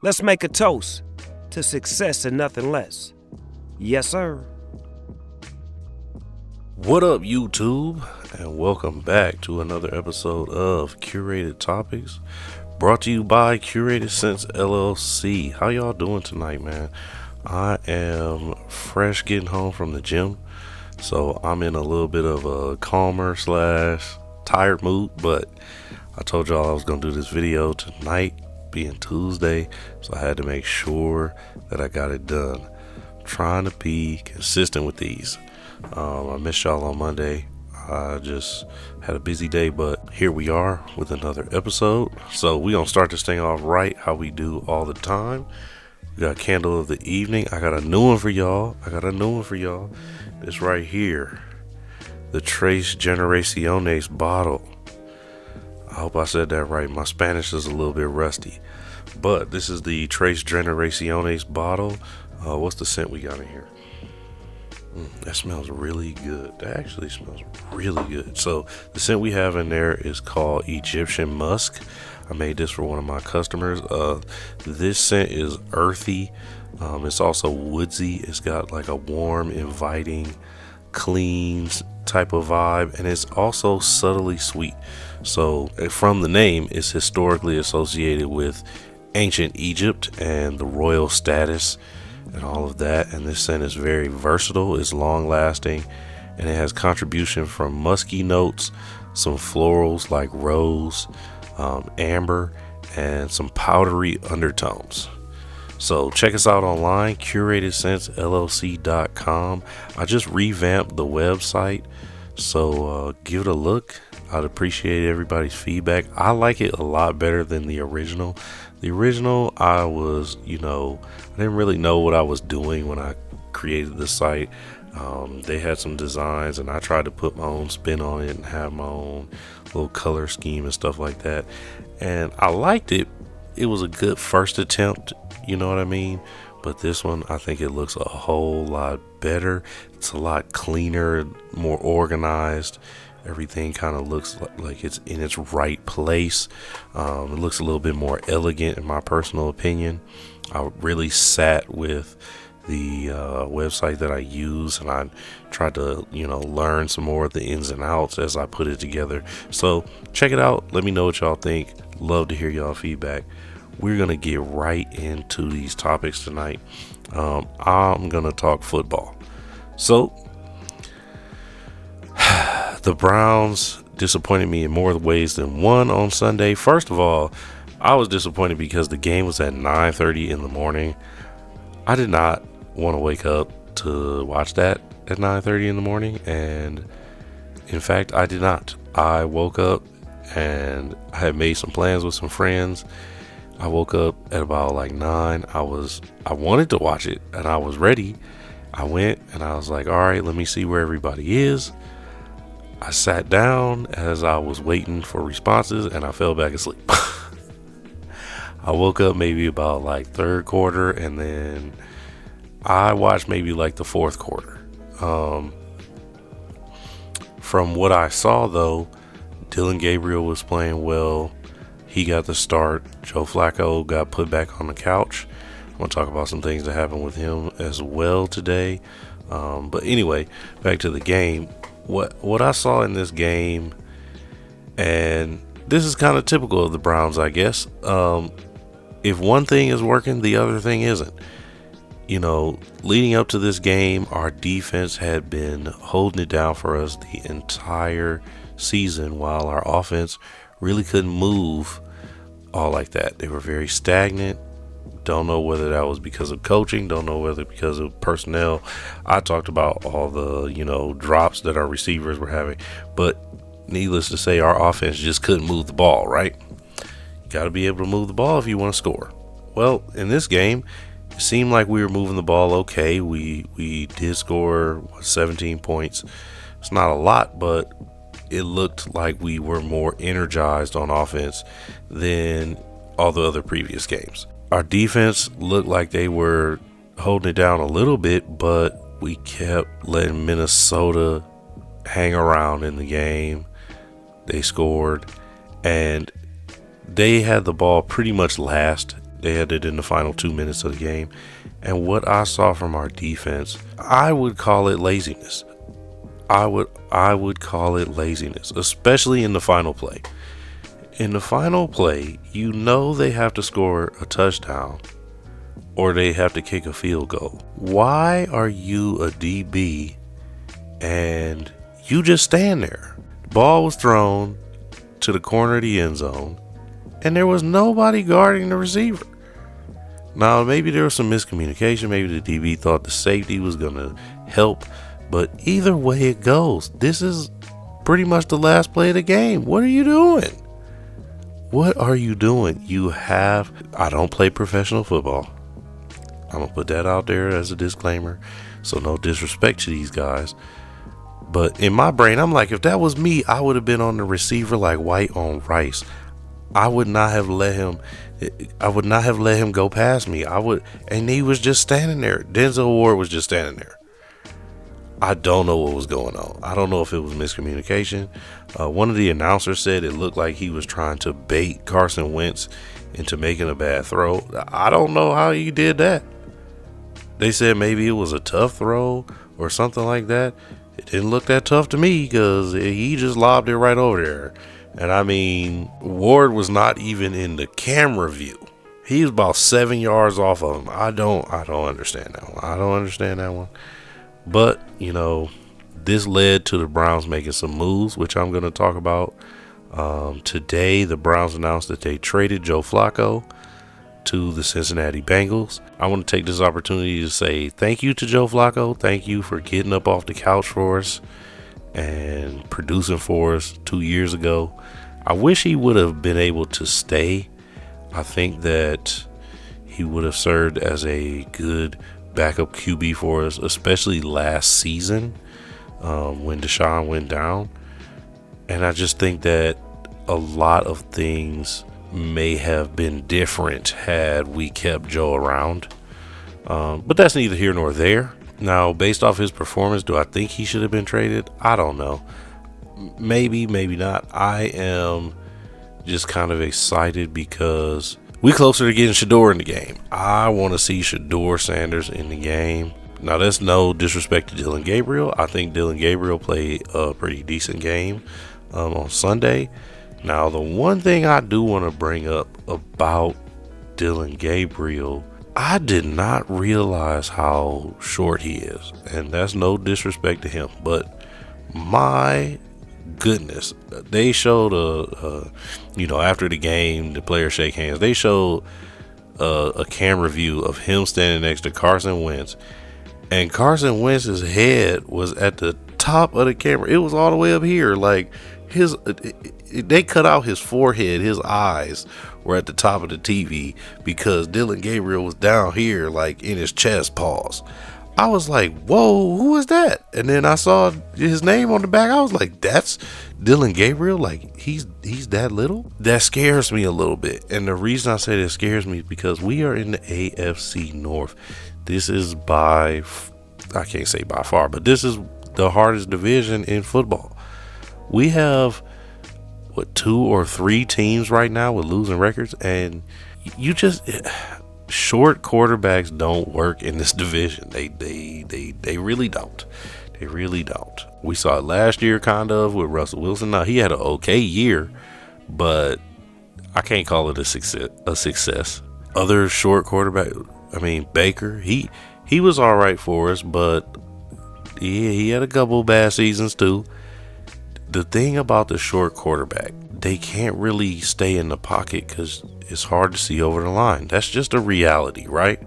Let's make a toast to success and nothing less. Yes, sir. What up, YouTube? And welcome back to another episode of Curated Topics, brought to you by Curated Sense LLC. How y'all doing tonight, man? I am fresh getting home from the gym, so I'm in a little bit of a calmer / tired mood, but I told y'all I was going to do this video tonight, being Tuesday, so I had to make sure that I got it done. I'm trying to be consistent with these. I missed y'all on Monday. I just had a busy day, but here we are with another episode. So we gonna start this thing off right how we do all the time. We got candle of the evening. I got a new one for y'all. This right here, the Tres Generaciones bottle. I hope I said that right. My Spanish is a little bit rusty, but this is the Tres Generaciones bottle. What's the scent we got in here? That smells really good. That actually smells really good. So the scent we have in there is called Egyptian Musk. I made this for one of my customers. This scent is earthy. It's also woodsy. It's got like a warm, inviting, clean type of vibe, and it's also subtly sweet. So from the name, it's historically associated with ancient Egypt and the royal status and all of that. And this scent is very versatile, it's long lasting, and it has contribution from musky notes, some florals like rose, amber, and some powdery undertones. So check us out online, curatedSenseLLC.com. I just revamped the website, so give it a look. I'd appreciate everybody's feedback. I like it a lot better than the original. The original, I didn't really know what I was doing when I created the site. They had some designs, and I tried to put my own spin on it and have my own little color scheme and stuff like that. And I liked it. It was a good first attempt, you know what I mean? But this one, I think it looks a whole lot better. It's a lot cleaner, more organized. Everything kind of looks like it's in its right place. It looks a little bit more elegant in my personal opinion. I really sat with the website that I use, and I tried to learn some more of the ins and outs as I put it together. So check it out. Let me know what y'all think. Love to hear y'all feedback. We're gonna get right into these topics tonight. I'm gonna talk football. So the Browns disappointed me in more ways than one on Sunday. First of all, I was disappointed because the game was at 9:30 in the morning. I did not want to wake up to watch that at 9:30 in the morning, and in fact, I did not. I woke up and I had made some plans with some friends. I woke up at about like 9. I wanted to watch it, and I was ready. I went and I was like, all right, let me see where everybody is. I sat down as I was waiting for responses, and I fell back asleep. I woke up maybe about like third quarter, and then I watched maybe like the fourth quarter. From what I saw, though, Dylan Gabriel was playing well. He got the start. Joe Flacco got put back on the couch. I'm going to talk about some things that happened with him as well today. But anyway, back to the game. What I saw in this game, and this is kind of typical of the Browns, I guess. If one thing is working, the other thing isn't. Leading up to this game, our defense had been holding it down for us the entire season, while our offense really couldn't move all like that. They were very stagnant. Don't know whether that was because of coaching. Don't know whether because of personnel. I talked about all the, drops that our receivers were having. But needless to say, our offense just couldn't move the ball, right? You got to be able to move the ball if you want to score. Well, in this game, it seemed like we were moving the ball okay. We did score 17 points. It's not a lot, but it looked like we were more energized on offense than all the other previous games. Our defense looked like they were holding it down a little bit, but we kept letting Minnesota hang around in the game. They scored, and they had the ball pretty much last They had it in the final 2 minutes of the game. And what I saw from our defense, I would call it laziness. I would call it laziness, especially in the final play. In the final play, you know they have to score a touchdown or they have to kick a field goal. Why are you a DB and you just stand there? The ball was thrown to the corner of the end zone and there was nobody guarding the receiver. Now, maybe there was some miscommunication. Maybe the DB thought the safety was going to help. But either way it goes, this is pretty much the last play of the game. What are you doing? What are you doing? I don't play professional football. I'm going to put that out there as a disclaimer. So no disrespect to these guys. But in my brain, I'm like, if that was me, I would have been on the receiver like white on rice. I would not have let him go past me. And he was just standing there. Denzel Ward was just standing there. I don't know what was going on. I don't know if it was miscommunication. One of the announcers said it looked like he was trying to bait Carson Wentz into making a bad throw. I don't know how he did that. They said maybe it was a tough throw or something like that. It didn't look that tough to me because he just lobbed it right over there. And I mean, Ward was not even in the camera view. He was about 7 yards off of him. I don't understand that one. But, this led to the Browns making some moves, which I'm going to talk about. Today, the Browns announced that they traded Joe Flacco to the Cincinnati Bengals. I want to take this opportunity to say thank you to Joe Flacco. Thank you for getting up off the couch for us and producing for us 2 years ago. I wish he would have been able to stay. I think that he would have served as a good backup QB for us, especially last season when Deshaun went down. And I just think that a lot of things may have been different had we kept Joe around. But that's neither here nor there. Now, based off his performance, do I think he should have been traded? I don't know. Maybe, maybe not. I am just kind of excited because we closer to getting Shador in the game. I want to see Shador Sanders in the game. Now, that's no disrespect to Dylan Gabriel. I think Dylan Gabriel played a pretty decent game on Sunday. Now, the one thing I do want to bring up about Dylan Gabriel, I did not realize how short he is. And that's no disrespect to him. But my goodness, they showed after the game, the players shake hands. They showed a camera view of him standing next to Carson Wentz. And Carson Wentz's head was at the top of the camera. It was all the way up here. Like they cut out his forehead. His eyes were at the top of the TV because Dylan Gabriel was down here, like in his chest. Pause. I was like, whoa, who is that? And then I saw his name on the back. I was like, that's Dylan Gabriel? Like, he's that little? That scares me a little bit. And the reason I say that scares me is because we are in the AFC North. This is I can't say by far, but this is the hardest division in football. We have, 2 or 3 teams right now with losing records. And short quarterbacks don't work in this division. They really don't. They really don't. We saw it last year kind of with Russell Wilson. Now, he had an okay year, but I can't call it a success. Other short quarterback, Baker, he was all right for us, but he had a couple bad seasons too. The thing about the short quarterback, they can't really stay in the pocket because it's hard to see over the line. That's just a reality, right?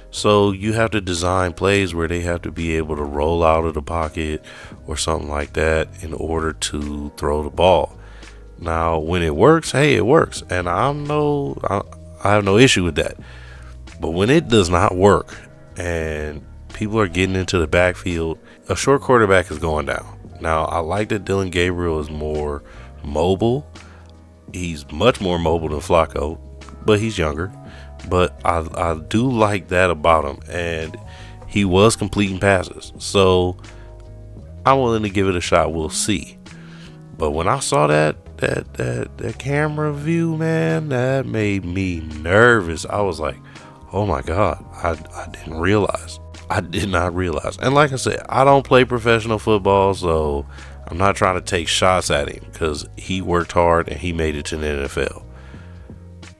So you have to design plays where they have to be able to roll out of the pocket or something like that in order to throw the ball. Now, when it works, hey, it works. And I have no issue with that. But when it does not work and people are getting into the backfield, a short quarterback is going down. Now, I like that Dylan Gabriel is more mobile. He's much more mobile than Flacco, but he's younger. But I do like that about him. And he was completing passes. So I'm willing to give it a shot. We'll see. But when I saw that, that camera view, man, that made me nervous. I was like, oh my God, I didn't realize. I did not realize. And like I said, I don't play professional football, so I'm not trying to take shots at him because he worked hard and he made it to the NFL.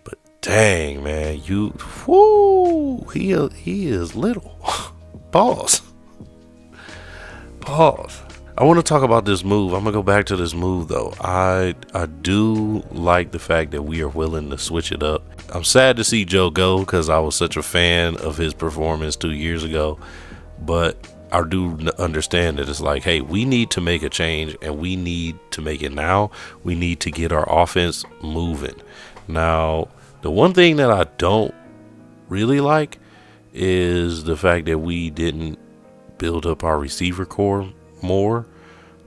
But dang, man, he is little. Pause. I want to talk about this move. I'm going to go back to this move, though. I do like the fact that we are willing to switch it up. I'm sad to see Joe go because I was such a fan of his performance 2 years ago. But I do understand that it's like, hey, we need to make a change and we need to make it now. We need to get our offense moving. Now, the one thing that I don't really like is the fact that we didn't build up our receiver core more.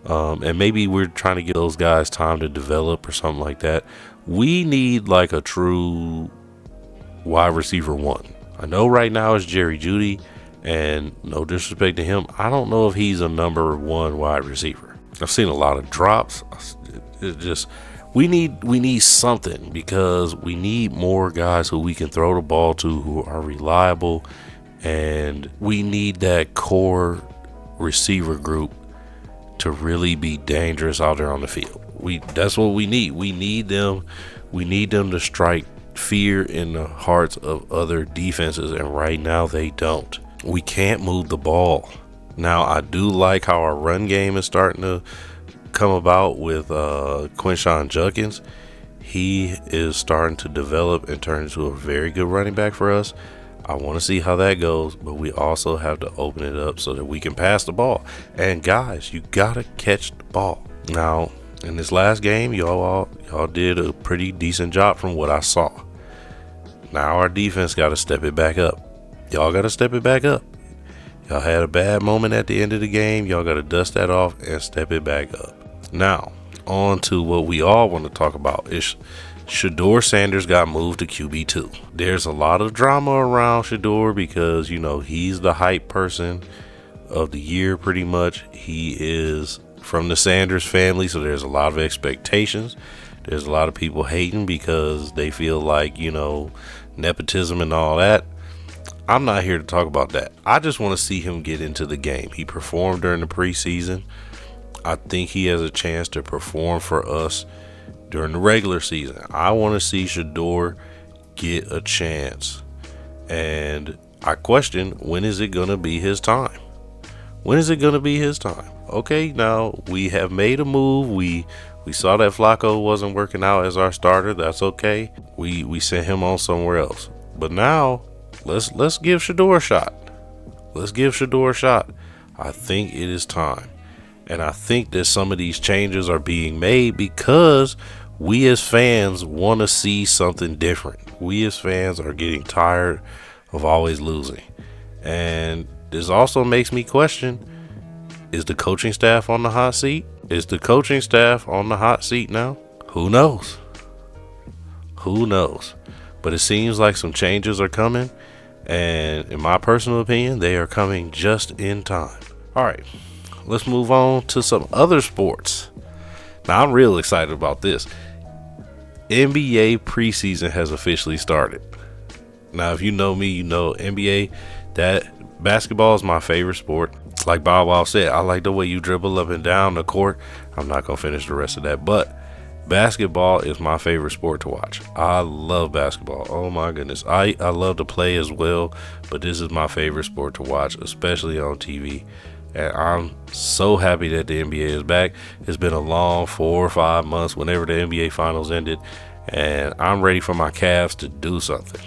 And maybe we're trying to give those guys time to develop or something like that. We need like a true wide receiver one. I know right now it's Jerry Jeudy, and no disrespect to him, I don't know if he's a number one wide receiver. I've seen a lot of drops. We need something, because we need more guys who we can throw the ball to, who are reliable, and we need that core receiver group to really be dangerous out there on the field. That's what we need. We need them to strike fear in the hearts of other defenses, and right now they don't. We can't move the ball. Now, I do like how our run game is starting to come about with Quinshon Judkins. He is starting to develop and turn into a very good running back for us. I want to see how that goes, but we also have to open it up so that we can pass the ball. And guys, you gotta catch the ball. Now, in this last game, y'all did a pretty decent job from what I saw. Now our defense got to step it back up. Y'all got to step it back up. Y'all had a bad moment at the end of the game. Y'all got to dust that off and step it back up. Now, on to what we all want to talk about is Shedeur Sanders got moved to QB2. There's a lot of drama around Shedeur because, he's the hype person of the year pretty much. He is from the Sanders family, so there's a lot of expectations. There's a lot of people hating because they feel like, nepotism and all that. I'm not here to talk about that. I just want to see him get into the game. He performed during the preseason. I think he has a chance to perform for us during the regular season. I want to see Shedeur get a chance. And I question, when is it going to be his time? When is it going to be his time? Okay, now we have made a move. We saw that Flacco wasn't working out as our starter. That's okay. We sent him on somewhere else. But now, let's give Shedeur a shot. Let's give Shedeur a shot. I think it is time. And I think that some of these changes are being made because we as fans want to see something different. We as fans are getting tired of always losing. And this also makes me question, is the coaching staff on the hot seat? Is the coaching staff on the hot seat now? Who knows? Who knows? But it seems like some changes are coming. And in my personal opinion, they are coming just in time. All right, let's move on to some other sports. Now, I'm real excited about this. NBA preseason has officially started. Now, if you know me, you know NBA, that basketball is my favorite sport. Like Bob Wow said, I like the way you dribble up and down the court. I'm not going to finish the rest of that, but basketball is my favorite sport to watch. I love basketball. Oh my goodness. I love to play as well, but this is my favorite sport to watch, especially on TV. And I'm so happy that the NBA is back. It's been a long 4 or 5 months whenever the NBA finals ended, and I'm ready for my Cavs to do something.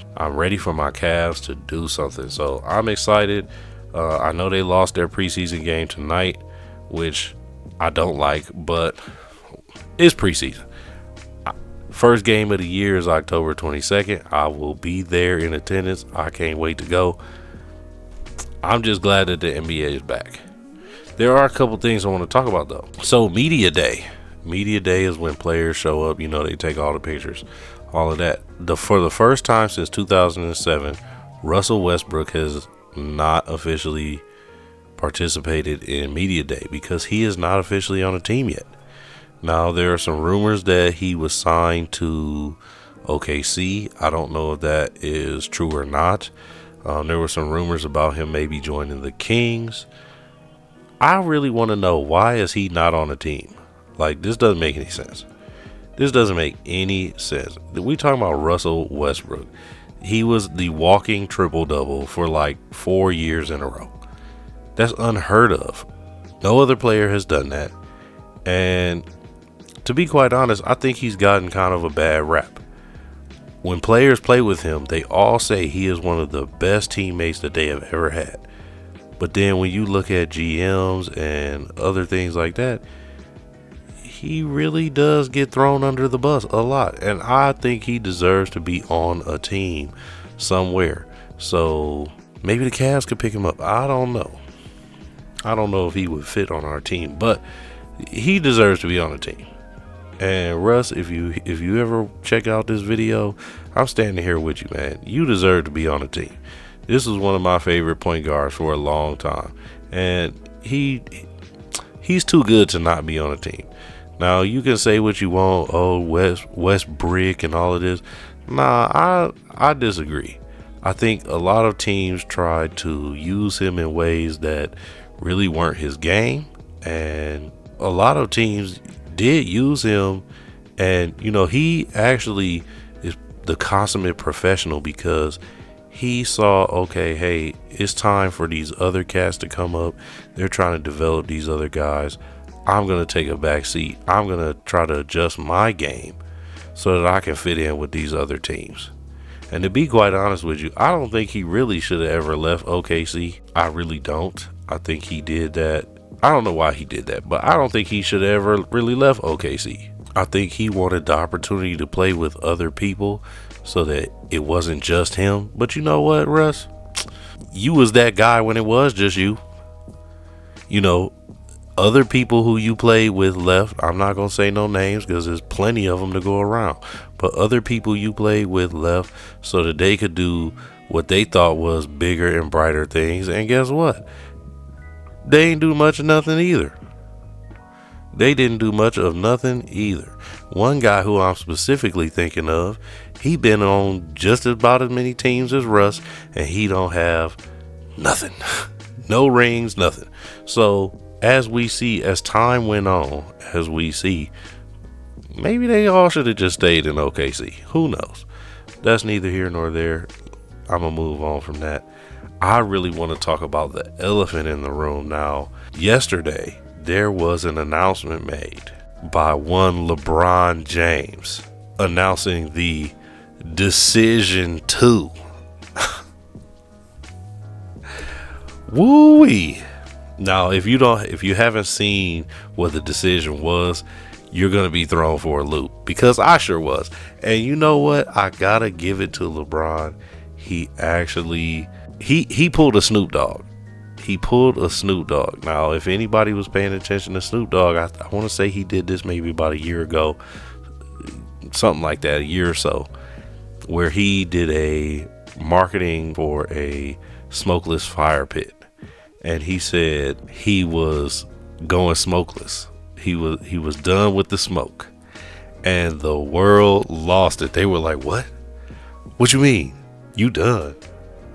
So I'm excited. I know they lost their preseason game tonight, which I don't like, but it's preseason. First game of the year is October 22nd. I will be there in attendance. I can't wait to go. I'm just glad that the NBA is back. There are a couple things I want to talk about, though. So, Media Day. Media Day is when players show up. They take all the pictures, all of that. For the first time since 2007, Russell Westbrook has not officially participated in Media Day because he is not officially on a team yet. Now, there are some rumors that he was signed to OKC. I don't know if that is true or not. There were some rumors about him maybe joining the Kings. I really want to know, why is he not on a team? Like, this doesn't make any sense. This doesn't make any sense. We talking about Russell Westbrook. He was the walking triple-double for like 4 years in a row. That's unheard of. No other player has done that. And to be quite honest, I think he's gotten kind of a bad rap. When players play with him, they all say he is one of the best teammates that they have ever had. But then when you look at GMs and other things like that, he really does get thrown under the bus a lot. And I think he deserves to be on a team somewhere. So maybe the Cavs could pick him up. I don't know. I don't know if he would fit on our team, but he deserves to be on a team. And Russ, if you ever check out this video, I'm standing here with you, man. You deserve to be on a team. This is one of my favorite point guards for a long time, and he's too good to not be on a team. Now, you can say what you want, oh, West Brick and all of this. Nah, I disagree. I think a lot of teams tried to use him in ways that really weren't his game, and a lot of teams did use him. And he actually is the consummate professional, because he saw, okay, hey, it's time for these other cats to come up. They're trying to develop these other guys. I'm going to take a back seat. I'm going to try to adjust my game so that I can fit in with these other teams. And to be quite honest with you, I don't think he really should have ever left OKC. I really don't. I think he did that. I don't know why he did that, but I don't think he should have ever really left OKC. I think he wanted the opportunity to play with other people so that it wasn't just him. But you know what, Russ? You was that guy when it was just you. Other people who you played with left. I'm not going to say no names because there's plenty of them to go around. But other people you played with left so that they could do what they thought was bigger and brighter things. And guess what? They ain't do much of nothing either. They didn't do much of nothing either. One guy who I'm specifically thinking of, he been on just about as many teams as Russ, and he don't have nothing. No rings, nothing. So as we see, as time went on, as we see, maybe they all should have just stayed in OKC. Who knows? That's neither here nor there. I'm going to move on from that. I really want to talk about the elephant in the room now. Yesterday, there was an announcement made by one Lebron James announcing the decision to. Woo-wee. Now, if you haven't seen what the decision was, you're going to be thrown for a loop, because I sure was. And you know what? I got to give it to LeBron. He actually, he pulled a Snoop Dogg. He pulled a Snoop Dogg. Now, if anybody was paying attention to Snoop Dogg, I want to say he did this maybe about a year ago, something like that, a year or so, where he did a marketing for a smokeless fire pit. And he said he was going smokeless. He was done with the smoke. And the world lost it. They were like, what? What you mean? You done?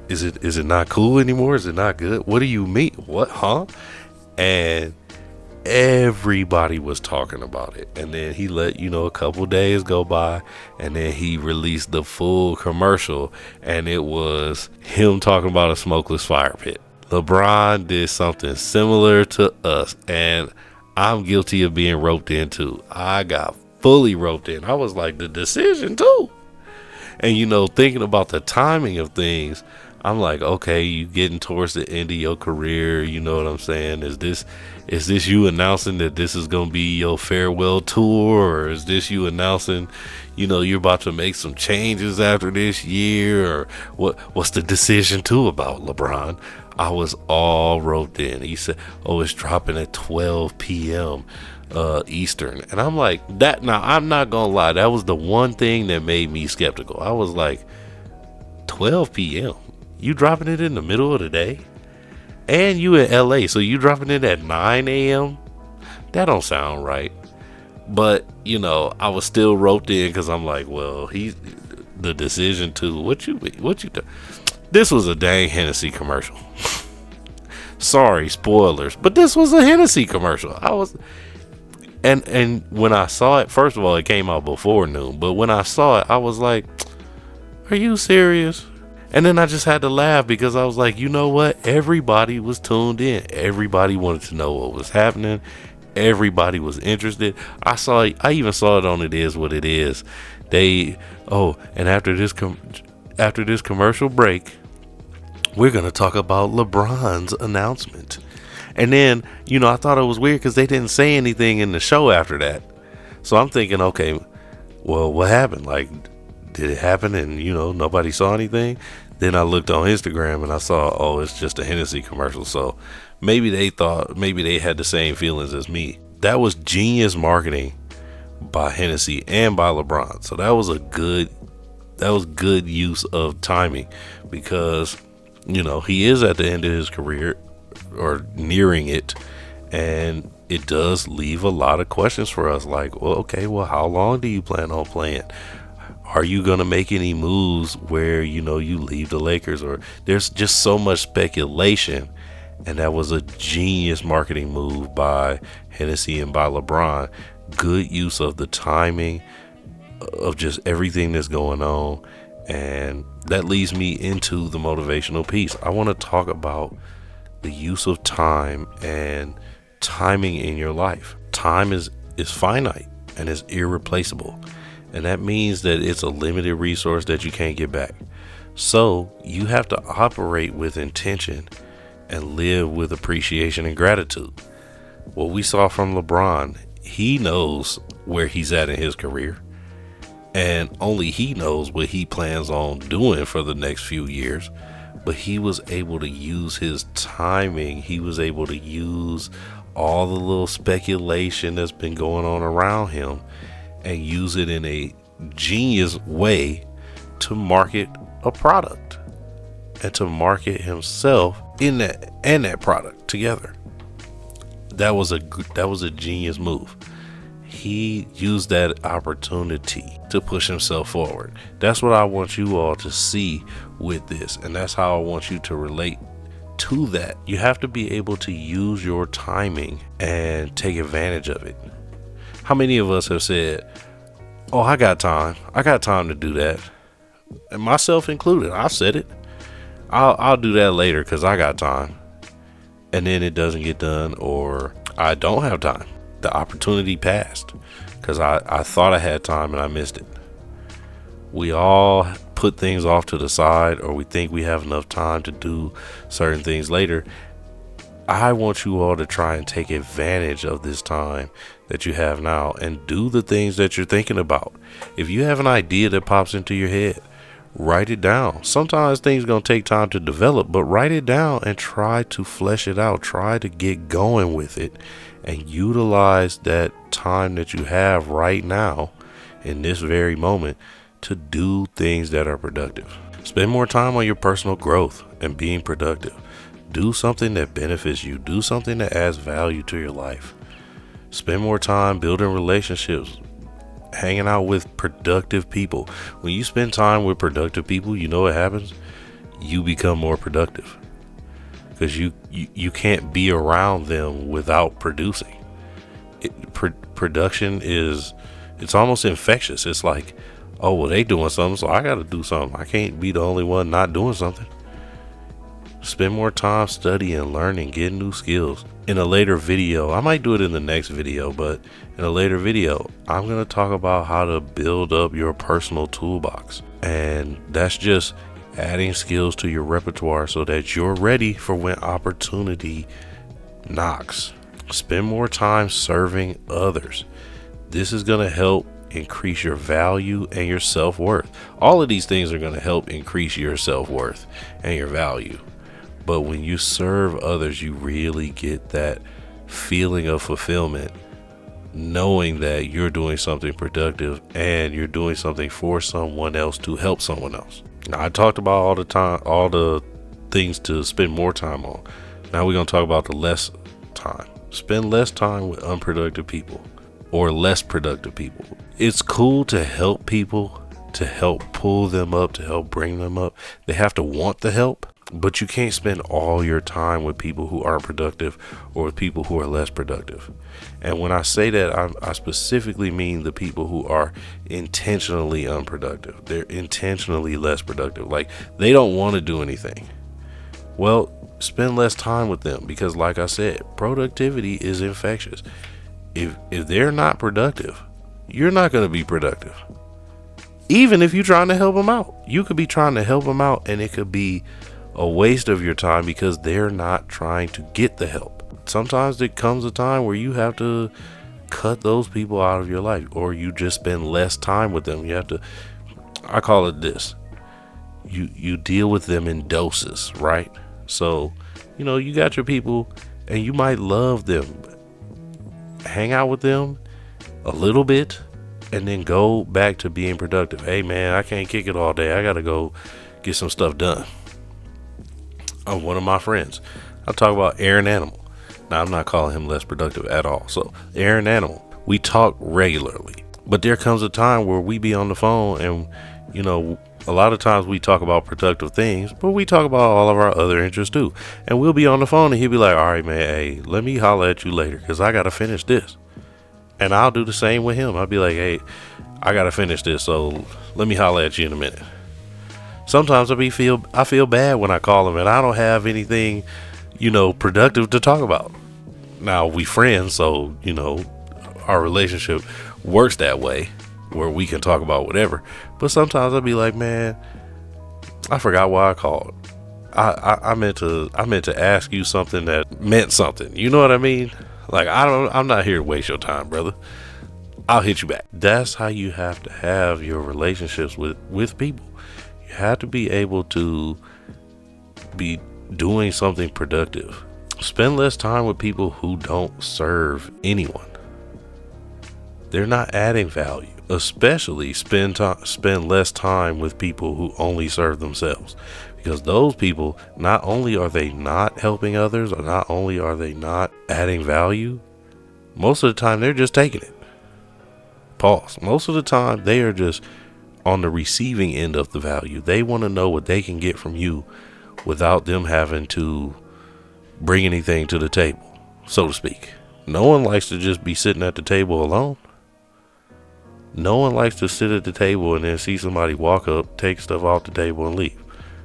Is it not cool anymore? Is it not good? What do you mean? What? Huh? And everybody was talking about it. And then he let a couple days go by, and then he released the full commercial, and it was him talking about a smokeless fire pit. LeBron did something similar to us, and I'm guilty of being roped in too. I got fully roped in. I was like, the decision too. And thinking about the timing of things, I'm like, okay, you getting towards the end of your career. You know what I'm saying? Is this you announcing that this is going to be your farewell tour? Or is this you announcing, you're about to make some changes after this year? Or what's the decision too about, LeBron? I was all roped in. He said, oh, it's dropping at 12 p.m. Eastern. And I'm like, that. Now, I'm not going to lie. That was the one thing that made me skeptical. I was like, 12 p.m. You dropping it in the middle of the day? And you in LA, so you dropping it at 9 a.m.? That don't sound right. But, I was still roped in because I'm like, well, the decision to, what you do? This was a dang Hennessy commercial. Sorry, spoilers, but this was a Hennessy commercial. And when I saw it, first of all, it came out before noon, but when I saw it, I was like, are you serious? And then I just had to laugh because I was like, you know what? Everybody was tuned in. Everybody wanted to know what was happening. Everybody was interested. I even saw it on It Is What It Is. And after this commercial break, we're going to talk about LeBron's announcement. And then, I thought it was weird because they didn't say anything in the show after that. So I'm thinking, okay, well, what happened? Like, did it happen and, nobody saw anything? Then I looked on Instagram and I saw, it's just a Hennessy commercial. So maybe they had the same feelings as me. That was genius marketing by Hennessy and by LeBron. So that was good use of timing because, he is at the end of his career or nearing it. And it does leave a lot of questions for us. Like, well, okay, how long do you plan on playing? Are you going to make any moves where, you leave the Lakers? Or there's just so much speculation. And that was a genius marketing move by Hennessy and by LeBron. Good use of the timing of just everything that's going on. And that leads me into the motivational piece. I want to talk about the use of time and timing in your life. Time is finite and is irreplaceable. And that means that it's a limited resource that you can't get back. So you have to operate with intention and live with appreciation and gratitude. What we saw from LeBron, he knows where he's at in his career. And only he knows what he plans on doing for the next few years. But he was able to use his timing. He was able to use all the little speculation that's been going on around him and use it in a genius way to market a product and to market himself in that and that product together. That was a genius move. He used that opportunity to push himself forward. That's what I want you all to see with this. And that's how I want you to relate to that. You have to be able to use your timing and take advantage of it. How many of us have said, I got time. I got time to do that. And myself included. I've said it. I'll do that later because I got time. And then it doesn't get done, or I don't have time. The opportunity passed because I thought I had time and I missed it. We all put things off to the side, or we think we have enough time to do certain things later. I want you all to try and take advantage of this time that you have now and do the things that you're thinking about. If you have an idea that pops into your head, write it down. Sometimes things going to take time to develop, but write it down and try to flesh it out. Try to get going with it and utilize that time that you have right now in this very moment to do things that are productive. Spend more time on your personal growth and being productive. Do something that benefits you. Do something that adds value to your life. Spend more time building relationships, hanging out with productive people. When you spend time with productive people, you know what happens? You become more productive because you can't be around them without producing. Production it's almost infectious. It's like, they doing something, so I got to do something. I can't be the only one not doing something. Spend more time studying, learning, getting new skills. In a later video, I might do it in the next video, but in a later video, I'm going to talk about how to build up your personal toolbox. And that's just adding skills to your repertoire so that you're ready for when opportunity knocks. Spend more time serving others. This is going to help increase your value and your self-worth. All of these things are going to help increase your self-worth and your value. But when you serve others, you really get that feeling of fulfillment, knowing that you're doing something productive and you're doing something for someone else to help someone else. Now, I talked about all the things to spend more time on. Now we're going to talk about the less time. Spend less time with unproductive people. or less productive people. It's cool to help people, to help pull them up, to help bring them up. They have to want the help, but you can't spend all your time with people who aren't productive or with people who are less productive. And when I say that, I specifically mean the people who are intentionally unproductive. They're intentionally less productive. Like, they don't want to do anything. Well, spend less time with them, because like I said, productivity is infectious. If they're not productive, you're not going to be productive. Even if you're trying to help them out, you could be trying to help them out and it could be a waste of your time because they're not trying to get the help. Sometimes there comes a time where you have to cut those people out of your life, or you just spend less time with them. You have to, I call it this, you deal with them in doses, right? So, you got your people and you might love them. Hang out with them a little bit and then go back to being productive. Hey man, I can't kick it all day. I got to go get some stuff done. One of my friends, I talk about Aaron Animal. Now, I'm not calling him less productive at all. So Aaron Animal, we talk regularly, but there comes a time where we be on the phone and, a lot of times we talk about productive things, but we talk about all of our other interests too. And we'll be on the phone and he'll be like, all right, man, hey, let me holler at you later, cause I got to finish this. And I'll do the same with him. I'll be like, hey, I got to finish this. So let me holler at you in a minute. Sometimes I feel bad when I call him and I don't have anything, productive to talk about. Now, we friends, so, our relationship works that way where we can talk about whatever. But sometimes I'll be like, man, I forgot why I called. I meant to ask you something that meant something. You know what I mean? Like, I'm not here to waste your time, brother. I'll hit you back. That's how you have to have your relationships with people. You have to be able to be doing something productive. Spend less time with people who don't serve anyone. They're not adding value. Especially spend less time with people who only serve themselves, because those people, not only are they not helping others, or not only are they not adding value, most of the time they're just taking it. Pause. Most of the time they are just on the receiving end of the value. They want to know what they can get from you without them having to bring anything to the table, so to speak. No one likes to just be sitting at the table alone. No one likes to sit at the table and then see somebody walk up, take stuff off the table and leave,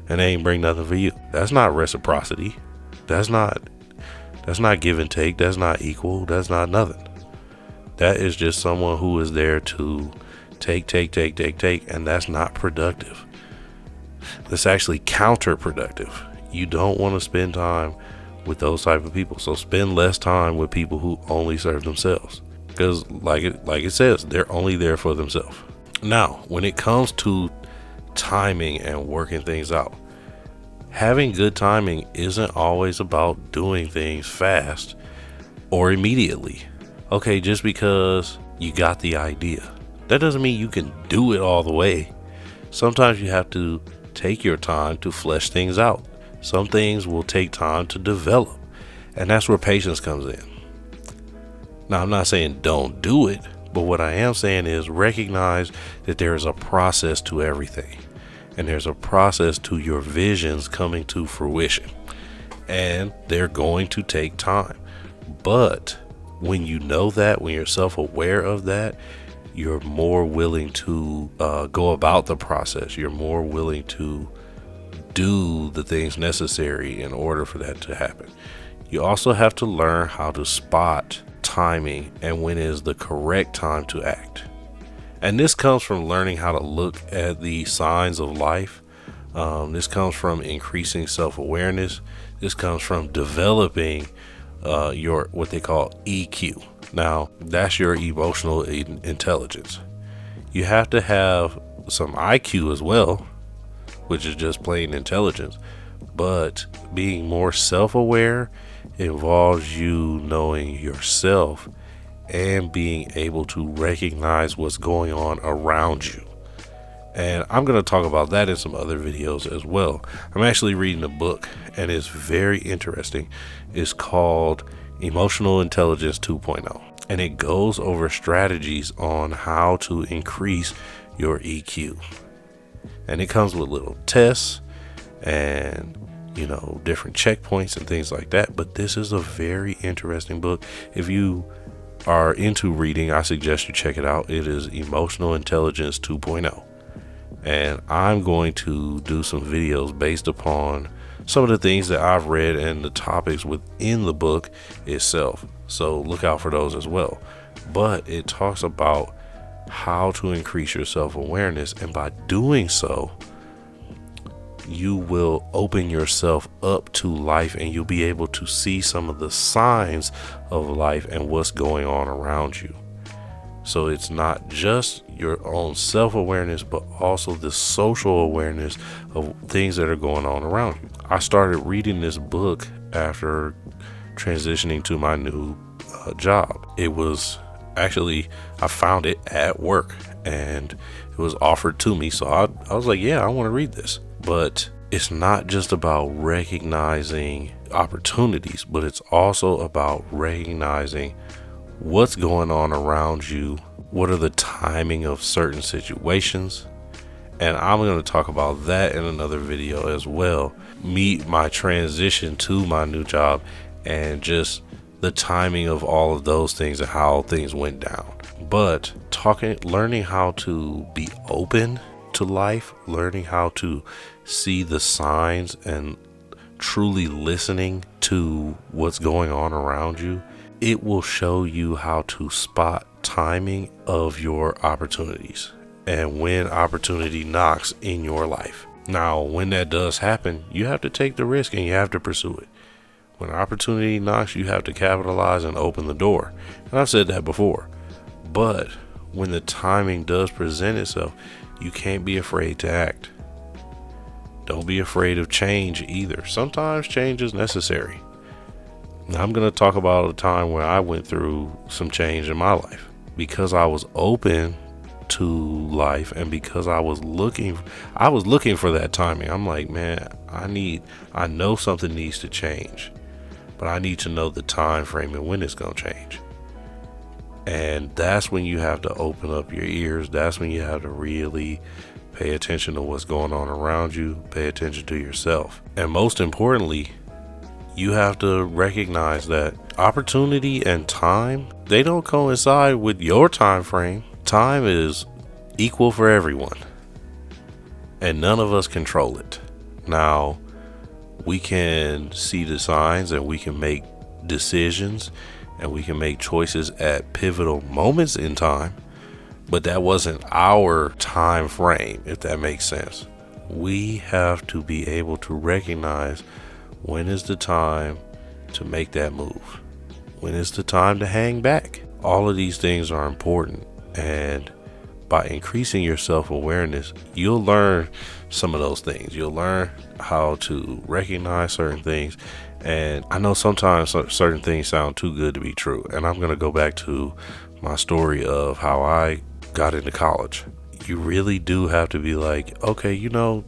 and they ain't bring nothing for you. That's not reciprocity. That's not give and take. That's not equal. That's not nothing. That is just someone who is there to take, and that's not productive. That's actually counterproductive. You don't want to spend time with those type of people. So spend less time with people who only serve themselves. Because like it says, they're only there for themselves. Now, when it comes to timing and working things out, having good timing isn't always about doing things fast or immediately. Okay, just because you got the idea, that doesn't mean you can do it all the way. Sometimes you have to take your time to flesh things out. Some things will take time to develop, and that's where patience comes in. Now, I'm not saying don't do it, but what I am saying is recognize that there is a process to everything, and there's a process to your visions coming to fruition, and they're going to take time. But when you know that, when you're self-aware of that, you're more willing to go about the process. You're more willing to do the things necessary in order for that to happen. You also have to learn how to spot timing and when is the correct time to act. And this comes from learning how to look at the signs of life. This comes from increasing self-awareness. This comes from developing your what they call EQ. Now, that's your emotional intelligence. You have to have some IQ as well, which is just plain intelligence. But being more self-aware involves you knowing yourself and being able to recognize what's going on around you. And I'm going to talk about that in some other videos as well. I'm actually reading a book and it's very interesting. It's called Emotional Intelligence 2.0. and it goes over strategies on how to increase your EQ. And it comes with little tests and, different checkpoints and things like that. But this is a very interesting book. If you are into reading, I suggest you check it out. It is Emotional Intelligence 2.0. And I'm going to do some videos based upon some of the things that I've read and the topics within the book itself. So look out for those as well. But it talks about how to increase your self-awareness. And by doing so, you will open yourself up to life, and you'll be able to see some of the signs of life and what's going on around you. So it's not just your own self-awareness, but also the social awareness of things that are going on around you. I started reading this book after transitioning to my new job. It was actually, I found it at work and it was offered to me. So I was like, yeah, I want to read this. But it's not just about recognizing opportunities, but it's also about recognizing what's going on around you. What are the timing of certain situations? And I'm going to talk about that in another video as well. My transition to my new job and just the timing of all of those things and how things went down. But learning how to be open to life, learning how to see the signs and truly listening to what's going on around you, it will show you how to spot timing of your opportunities and when opportunity knocks in your life. Now, when that does happen, you have to take the risk and you have to pursue it. When opportunity knocks, you have to capitalize and open the door. And I've said that before. But when the timing does present itself, you can't be afraid to act. Don't be afraid of change either. Sometimes change is necessary. Now, I'm going to talk about a time where I went through some change in my life because I was open to life, and because I was looking for that timing. I'm like, man, I know something needs to change, but I need to know the time frame and when it's going to change. And that's when you have to open up your ears. That's when you have to really pay attention to what's going on around you, pay attention to yourself. And most importantly, you have to recognize that opportunity and time, they don't coincide with your time frame. Time is equal for everyone, and none of us control it. Now, we can see the signs and we can make decisions and we can make choices at pivotal moments in time, but that wasn't our time frame, if that makes sense. We have to be able to recognize when is the time to make that move, when is the time to hang back. All of these things are important, and by increasing your self-awareness, you'll learn some of those things. You'll learn how to recognize certain things. And I know sometimes certain things sound too good to be true. And I'm going to go back to my story of how I got into college. You really do have to be like, okay,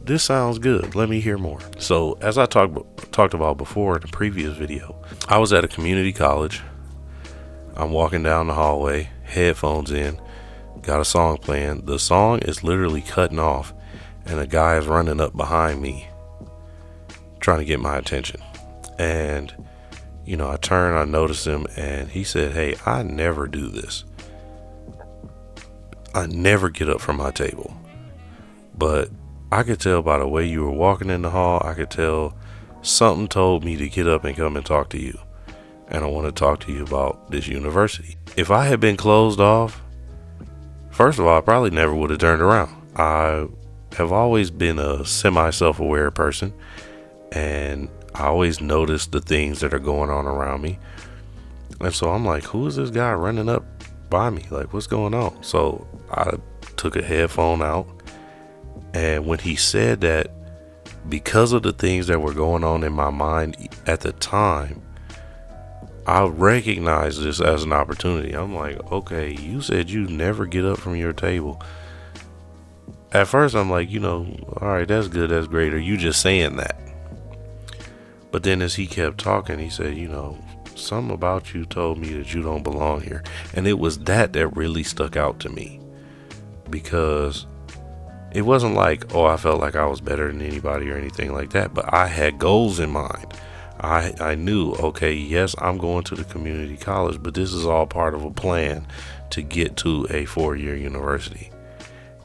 this sounds good. Let me hear more. So as I talked about before in the previous video, I was at a community college. I'm walking down the hallway, headphones in, got a song playing. The song is literally cutting off, and a guy is running up behind me trying to get my attention. And I turn, I notice him, and he said, hey, I never do this. I never get up from my table. But I could tell by the way you were walking in the hall, I could tell something told me to get up and come and talk to you. And I want to talk to you about this university. If I had been closed off, first of all, I probably never would have turned around. I have always been a semi-self-aware person, and I always notice the things that are going on around me. And so I'm like, who is this guy running up by me? Like, what's going on? So I took a headphone out, and when he said that, because of the things that were going on in my mind at the time, I recognized this as an opportunity. I'm like, okay, you said you never get up from your table. At first I'm like, all right, that's good, that's great. Are you just saying that? But then as he kept talking, he said, something about you told me that you don't belong here. And it was that really stuck out to me, because it wasn't like, oh, I felt like I was better than anybody or anything like that, but I had goals in mind. I knew, okay, yes, I'm going to the community college, but this is all part of a plan to get to a 4-year university.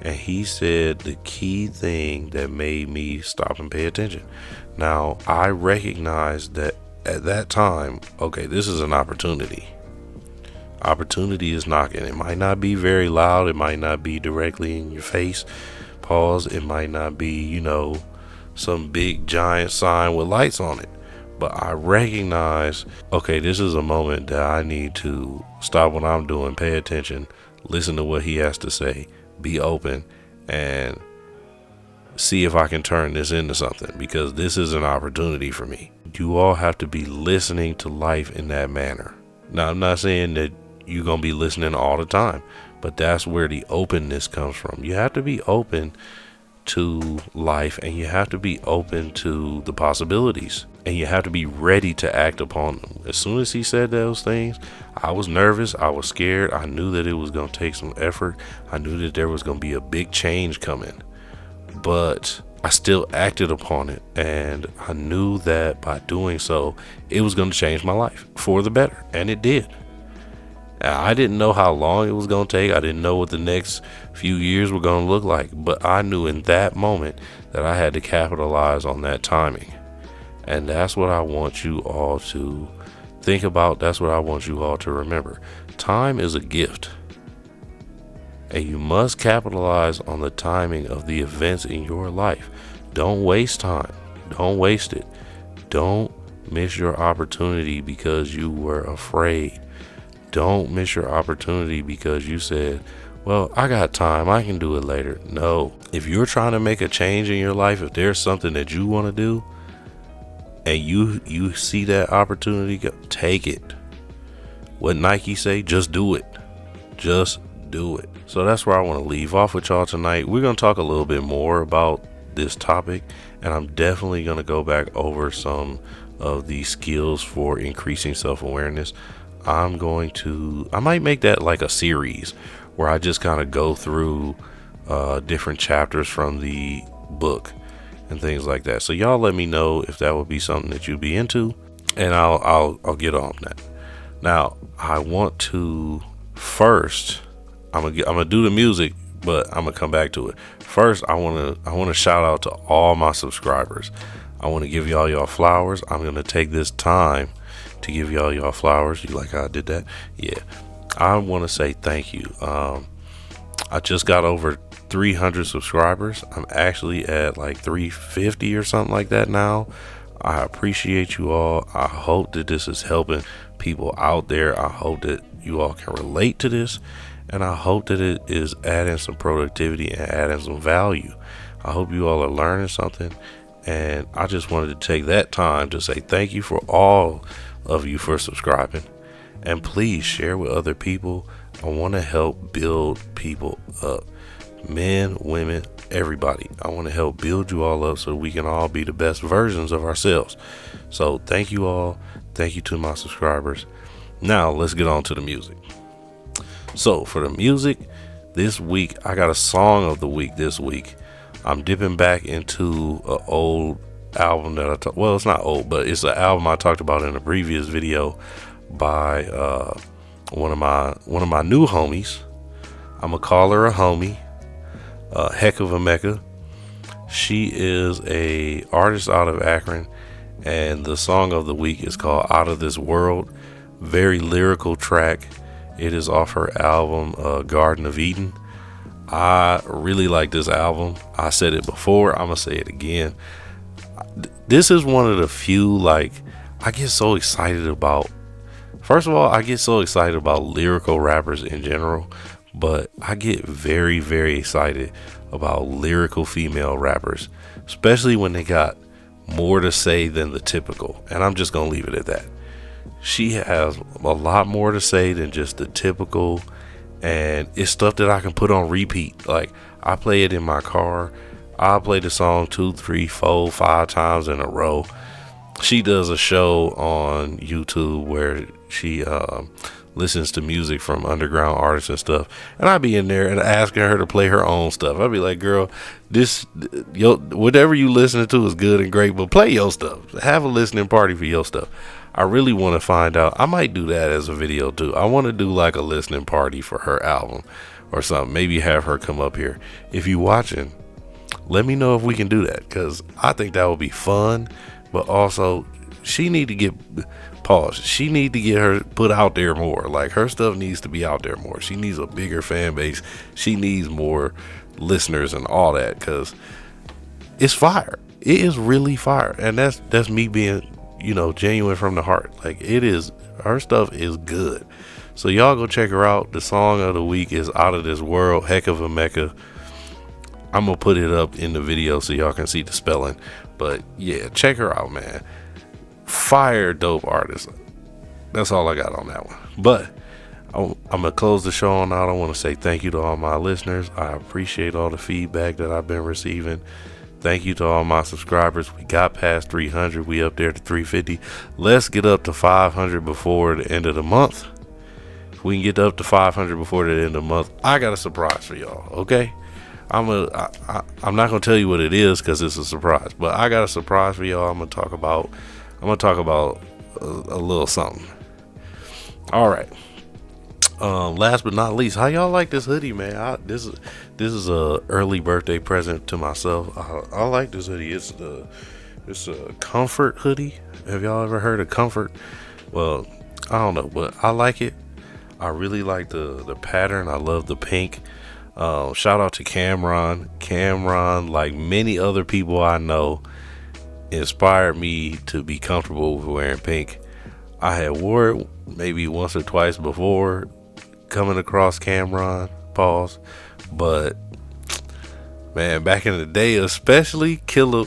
And he said the key thing that made me stop and pay attention. Now, I recognized that at that time, okay, this is an opportunity. Opportunity is knocking. It might not be very loud. It might not be directly in your face. Pause. It might not be, some big giant sign with lights on it. But I recognize, okay, this is a moment that I need to stop what I'm doing, pay attention, listen to what he has to say, be open, and see if I can turn this into something, because this is an opportunity for me. You all have to be listening to life in that manner. Now, I'm not saying that you're going to be listening all the time, but that's where the openness comes from. You have to be open to life, and you have to be open to the possibilities, and you have to be ready to act upon them. As soon as he said those things, I was nervous, I was scared, I knew that it was going to take some effort, I knew that there was going to be a big change coming, but I still acted upon it, and I knew that by doing so, it was going to change my life for the better, and it did. I didn't know how long it was going to take. I didn't know what the next few years were going to look like, but I knew in that moment that I had to capitalize on that timing. And that's what I want you all to think about. That's what I want you all to remember. Time is a gift, and you must capitalize on the timing of the events in your life. Don't waste time. Don't waste it. Don't miss your opportunity because you were afraid. Don't miss your opportunity because you said, well, I got time, I can do it later. No, if you're trying to make a change in your life, if there's something that you want to do and you see that opportunity, take it. What Nike say, just do it. Just do it. So that's where I want to leave off with y'all tonight. We're going to talk a little bit more about this topic, and I'm definitely going to go back over some of the skills for increasing self-awareness. I might make that like a series where I just kind of go through different chapters from the book and things like that. So y'all let me know if that would be something that you'd be into, and I'll get on that. Now, I want to first, I'm gonna do the music, but I'm gonna come back to it. First, I want to shout out to all my subscribers. I want to give y'all flowers. I'm gonna take this time to give y'all flowers. You like how I did that? Yeah. I want to say thank you. I just got over 300 subscribers. I'm actually at like 350 or something like that now. I appreciate you all. I hope that this is helping people out there. I hope that you all can relate to this, and I hope that it is adding some productivity and adding some value. I hope you all are learning something, and I just wanted to take that time to say thank you for all of you for subscribing, and please share with other people. I want to help build people up, men, women, everybody. I want to help build you all up so we can all be the best versions of ourselves. So thank you all. Thank you to my subscribers. Now let's get on to the music. So for the music this week, I got a song of the week this week. I'm dipping back into an old album that well, it's not old, but it's an album I talked about in a previous video by one of my new homies. I'm gonna call her a homie, Heck of a Mecca. She is a artist out of Akron, and the song of the week is called Out of This World. Very lyrical track. It is off her album Garden of Eden. I really like this album. I said it before, I'm gonna say it again. This is one of the few, like, I get so excited about. First of all, I get so excited about lyrical rappers in general, but I get very, very excited about lyrical female rappers, especially when they got more to say than the typical. And I'm just gonna leave it at that. She has a lot more to say than just the typical, and it's stuff that I can put on repeat. Like, I play it in my car. I'll play the song 2, 3, 4, 5 times in a row. she does a show on YouTube where she listens to music from underground artists and stuff, and I'd be in there and asking her to play her own stuff. I'd be like, girl, whatever you listening to is good and great, but play your stuff. Have a listening party for your stuff. I really want to find out. I might do that as a video too. I want to do like a listening party for her album or something. Maybe have her come up here. If you watching, let me know if we can do that, because I think that would be fun. But also, she need to get paused. She need to get her put out there more. Like, her stuff needs to be out there more. She needs a bigger fan base. She needs more listeners and all that, because it's fire. It is really fire, and that's me being, genuine from the heart. Like, it is. Her stuff is good. So y'all go check her out. The song of the week is "Out of This World," Heck of a Mecca. I'm gonna put it up in the video so y'all can see the spelling. But yeah, check her out, man. Fire, dope artist. That's all I got on that one. But I'm gonna close the show on out. I want to say thank you to all my listeners. I appreciate all the feedback that I've been receiving. Thank you to all my subscribers. We got past 300. We up there to 350. Let's get up to 500 before the end of the month. If we can get up to 500 before the end of the month, I got a surprise for y'all. Okay. I'm not gonna tell you what it is because it's a surprise, but I got a surprise for y'all. I'm gonna talk about a little something. All right. Last but not least, how y'all like this hoodie, man? This is a early birthday present to myself. I like this hoodie. It's a comfort hoodie. Have y'all ever heard of comfort? Well, I don't know, but I like it. I really like the pattern. I love the pink. Shout out to Cameron. Cameron, like many other people I know, inspired me to be comfortable with wearing pink. I had wore it maybe once or twice before coming across Cameron, but man, back in the day, especially Killer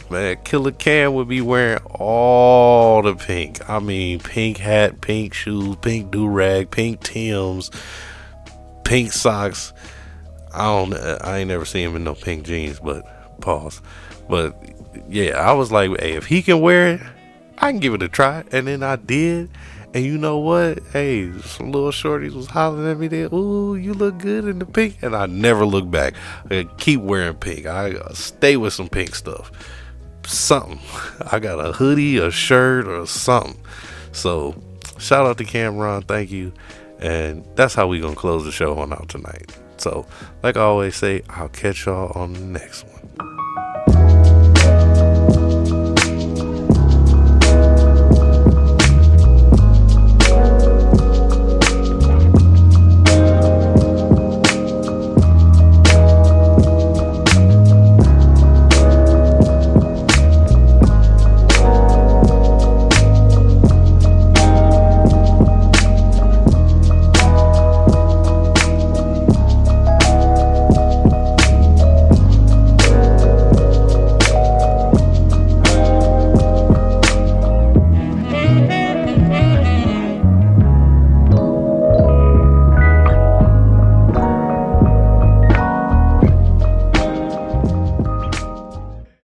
Cam would be wearing all the pink. I mean, pink hat, pink shoes, pink do-rag, pink Timbs, pink socks. I ain't never seen him in no pink jeans, but yeah, I was like, hey, if he can wear it, I can give it a try. And then I did. And you know what? Hey, some little shorties was hollering at me there. Ooh, you look good in the pink. And I never look back. I keep wearing pink. I stay with some pink stuff. Something. I got a hoodie, a shirt, or something. So, shout out to Cameron. Thank you. And that's how we gonna close the show on out tonight. So, like I always say, I'll catch y'all on the next one.